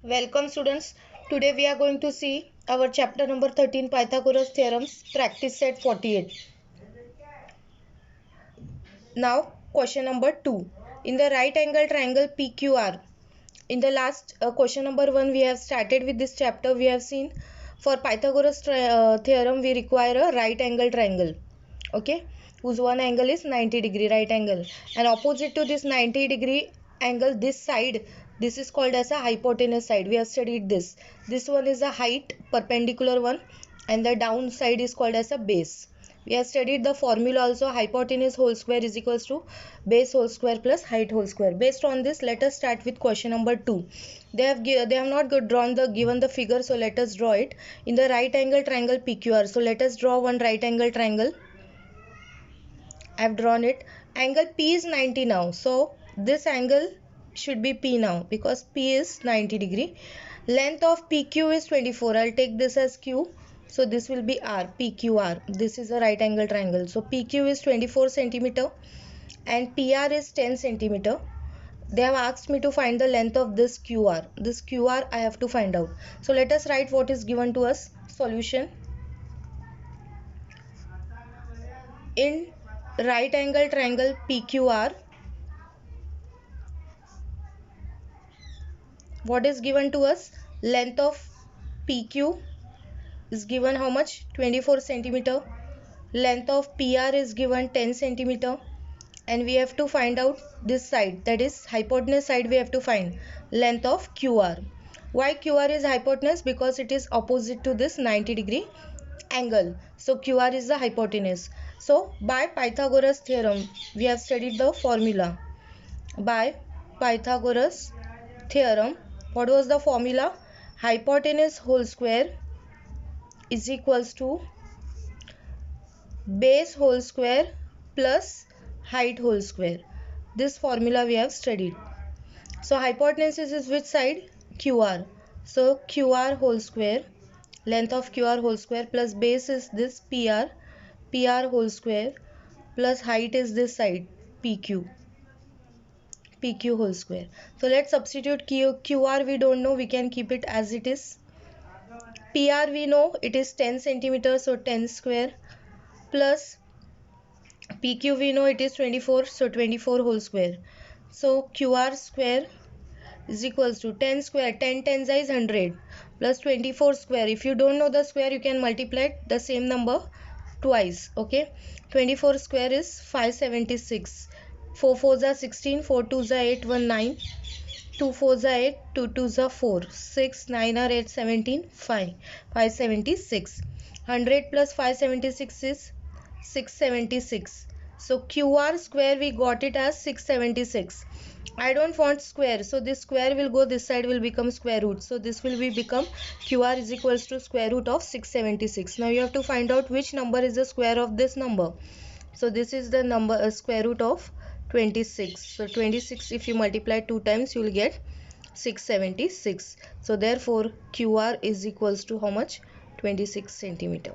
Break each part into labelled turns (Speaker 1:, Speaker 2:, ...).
Speaker 1: Welcome students. Today we are going to see our chapter number 13 Pythagoras theorems practice set 48. Now question number 2. In the right angle triangle PQR. In the last question number 1 we have started with this chapter. We have seen for Pythagoras theorem we require a right angle triangle. Okay, whose one angle is 90 degree right angle, and opposite to this 90 degree angle, this side, this is called as a hypotenuse side. We have studied this one is a height perpendicular one, and the down side is called as a base. We have studied the formula also. Hypotenuse whole square is equals to base whole square plus height whole square. Based on this, let us start with question number 2. They have not drawn the given the figure, so let us draw it. In the right angle triangle PQR, so let us draw one right angle triangle. I have drawn it. Angle P is 90 now, so this angle should be P now because P is 90 degree. Length of PQ is 24. I'll take this as Q, so this will be R. PQR, this is a right angle triangle. So PQ is 24 centimeter and PR is 10 centimeter. They have asked me to find the length of this QR. This QR I have to find out. So let us write what is given to us. Solution. In right angle triangle PQR, what is given to us? Length of PQ is given how much? 24 centimeter. Length of PR is given 10 centimeter, and we have to find out this side, that is hypotenuse side. We have to find length of QR. Why QR is hypotenuse? Because it is opposite to this 90 degree angle, so QR is the hypotenuse. So by Pythagoras theorem we have studied the formula. By Pythagoras theorem, what was the formula? Hypotenuse whole square is equals to base whole square plus height whole square. This formula we have studied. So hypotenuse is which side? QR. So QR whole square, length of QR whole square, plus base is this PR, PR whole square, plus height is this side PQ, PQ whole square. So let's substitute QR, we don't know, we can keep it as it is. PR we know it is 10 centimeters, so 10 square, plus PQ we know it is 24, so 24 whole square. So QR square is equals to 10 square, 10 tens is 100, plus 24 square. If you don't know the square, you can multiply the same number twice. Okay, 24 square is 576. 4 4s are 16, 4 2s are 8, 1 9, 2 4s are 8, 2 2s are 4, 6 9 are 8, 17, 5, 576. 100 plus 576 is 676. So QR square we got it as 676. I don't want square, so this square will go this side, will become square root. So this will be become QR is equals to square root of 676. Now you have to find out which number is the square of this number. So this is the number square root of 26. So 26, if you multiply 2 times, you will get 676. So therefore QR is equals to how much? 26 centimeter.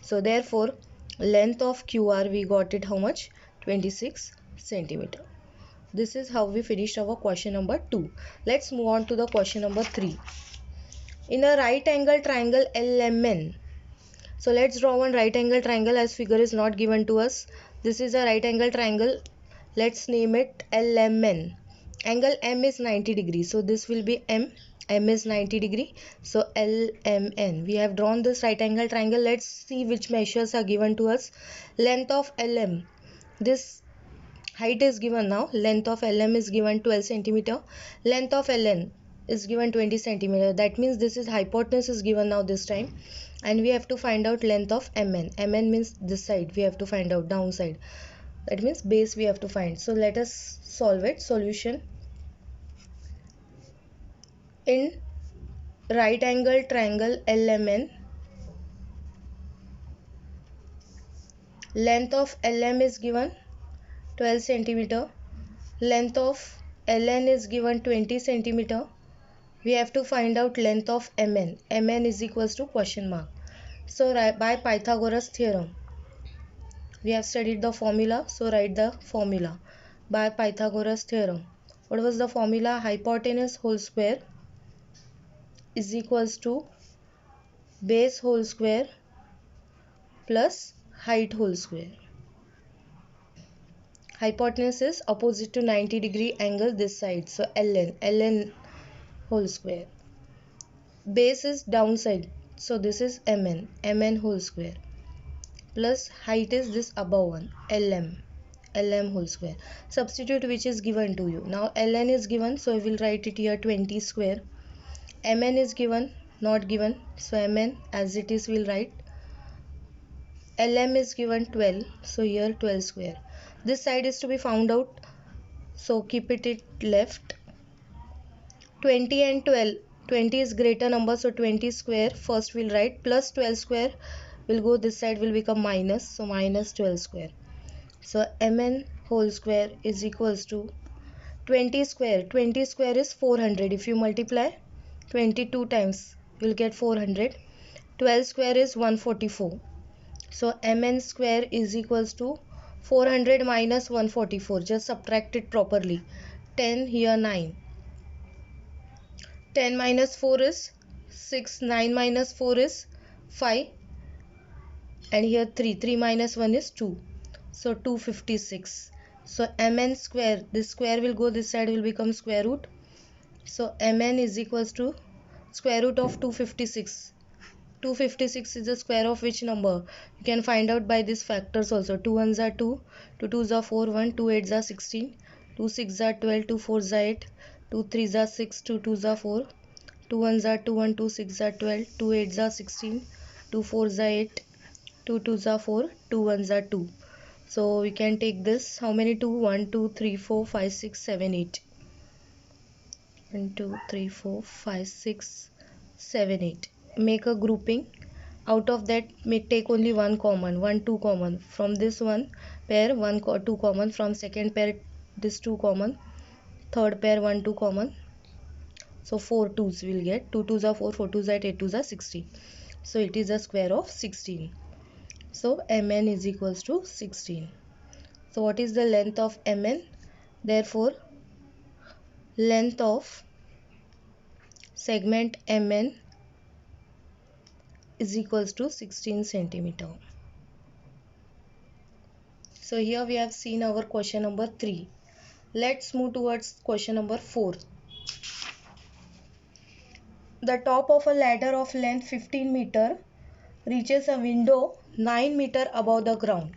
Speaker 1: So therefore length of QR we got it how much? 26 centimeter. This is how we finished our question number 2. Let's move on to the question number 3. In a right angle triangle LMN. So let's draw one right angle triangle, as figure is not given to us. This is a right angle triangle. Let's name it LMN. Angle M is 90 degrees. So this will be M. M is 90 degree. So LMN. We have drawn this right angle triangle. Let's see which measures are given to us. Length of LM. This height is given now. Length of LM is given 12 centimeter. Length of LN is given 20 centimeter. That means this is hypotenuse is given now this time. And we have to find out length of MN. MN means this side. We have to find out downside. That means base we have to find. So let us solve it. Solution. In right angle triangle LMN, length of LM is given 12 centimeter. Length of LN is given 20 centimeter. We have to find out length of MN. MN is equals to question mark. So by Pythagoras theorem, we have studied the formula, so write the formula. By Pythagoras theorem, what was the formula? Hypotenuse whole square is equals to base whole square plus height whole square. Hypotenuse is opposite to 90-degree angle this side, so ln whole square. Base is downside, so this is mn whole square, plus height is this above one, lm whole square. Substitute which is given to you. Now ln is given, so we will write it here 20 square. Mn is given, not given, so mn as it is we'll write. Lm is given 12, so here 12 square. This side is to be found out, so keep it left. 20 and 12, 20 is greater number, so 20 square first we'll write, plus 12 square will go this side, will become minus, so minus 12 square. So mn whole square is equals to 20 square. 20 square is 400. If you multiply 22 times, you'll get 400. 12 square is 144. So mn square is equals to 400 minus 144. Just subtract it properly. 10 here 9. 10 minus 4 is 6. 9 minus 4 is 5. And here 3. 3 minus 1 is 2. So 256. So mn square, this square will go this side, will become square root. So mn is equals to square root of 256. 256 is the square of which number? You can find out by these factors also. 2 1s are 2, 2 2s are 4, 1 2 8s are 16, 2 6s are 12, 2 4s are 8, 2 3s are 6, 2 2s are 4, 2 1s are 2, 1 2 6s are 12, 2 8s are 16, 2 4s are 8, 2 2s are 4, 2 1s are 2. So we can take this. How many 2? 1 2 3 4 5 6 7 8. 1 2 3 4 5 6 7 8. Make a grouping. Out of that, may take only one common, 1 2 common. From this one pair 1 2 common. From second pair this 2 common. Third pair 1 2 common. So 4 2s will get. 2 2s are 4, 4 2s are 8, 8 2s are 16. So it is a square of 16. So mn is equals to 16. So what is the length of mn? Therefore, length of segment mn is equals to 16 centimeter. So here we have seen our question number 3. Let's move towards question number 4. The top of a ladder of length 15 meter reaches a window 9 meter above the ground.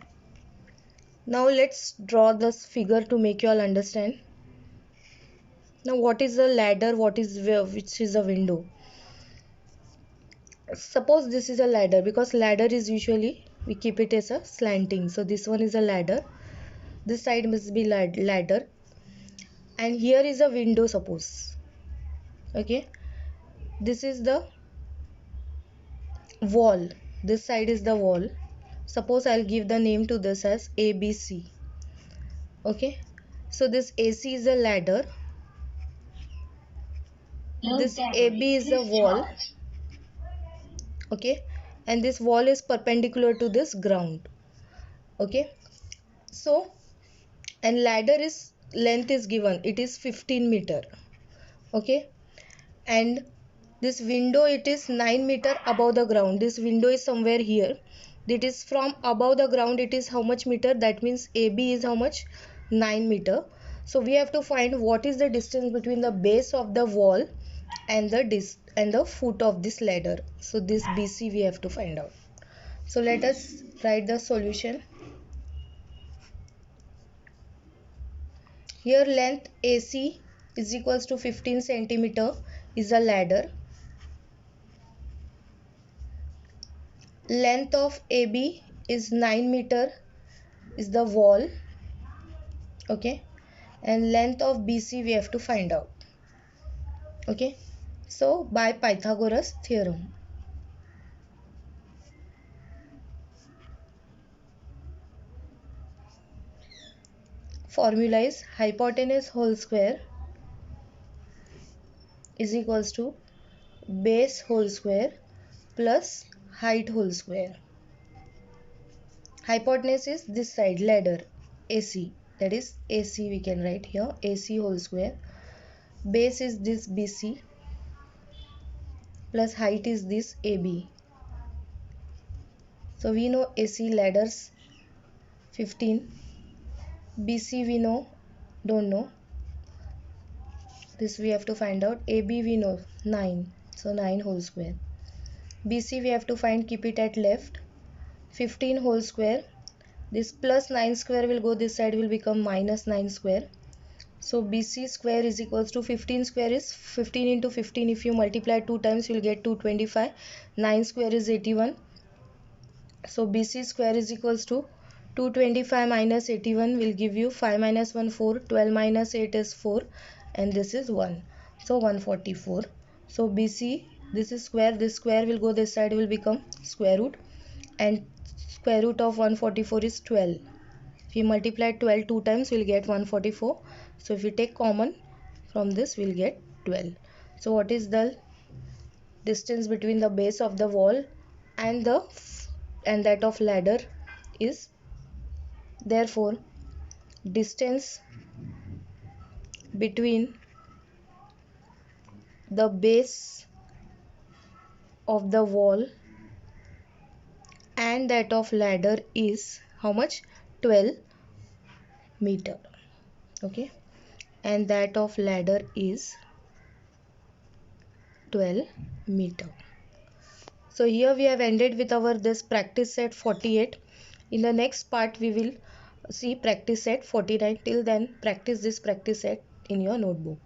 Speaker 1: Now let's draw this figure to make you all understand. Now what is a ladder, which is a window? Suppose this is a ladder, because ladder is usually we keep it as a slanting. So this one is a ladder. This side must be ladder. And here is a window, suppose. Okay. This is the wall. This side is the wall. Suppose I'll give the name to this as ABC. Okay. So this AC is a ladder. This AB is a wall. Okay. And this wall is perpendicular to this ground. Okay. So, and ladder is length is given. It is 15 meter. Okay. And this window, it is 9 meter above the ground. This window is somewhere here. That is from above the ground. It is how much meter? That means AB is how much? 9 meter. So we have to find what is the distance between the base of the wall and the foot of this ladder. So this BC we have to find out. So let us write the solution. Here length AC is equals to 15 centimeter is a ladder. Length of AB is 9 meter is the wall. Okay. And length of BC we have to find out. Okay. So by Pythagoras theorem. Formula is hypotenuse whole square is equals to base whole square plus height whole square. Hypotenuse is this side, ladder, AC, that is AC we can write here, AC whole square. Base is this BC plus height is this AB. So we know AC ladders 15, BC we know, don't know, this we have to find out. AB we know 9, so 9 whole square. BC we have to find, keep it at left, 15 whole square. This plus 9 square will go this side, will become minus 9 square. So BC square is equals to 15 square is 15 into 15. If you multiply 2 times, you will get 225. 9 square is 81. So BC square is equals to 225 minus 81 will give you 5 minus 1 4. 12 minus 8 is 4. And this is 1. So 144. So BC, this is square. This square will go this side, will become square root. And square root of 144 is 12. If we multiply 12 2 times, we will get 144. So if we take common from this, we will get 12. So what is the distance between the base of the wall and that of ladder is, therefore distance between the base of the wall and that of ladder is how much? 12 meter. Okay, and that of ladder is 12 meter. So here we have ended with our this practice set 48. In the next part we will see practice set 49. Till then, practice this practice set in your notebook.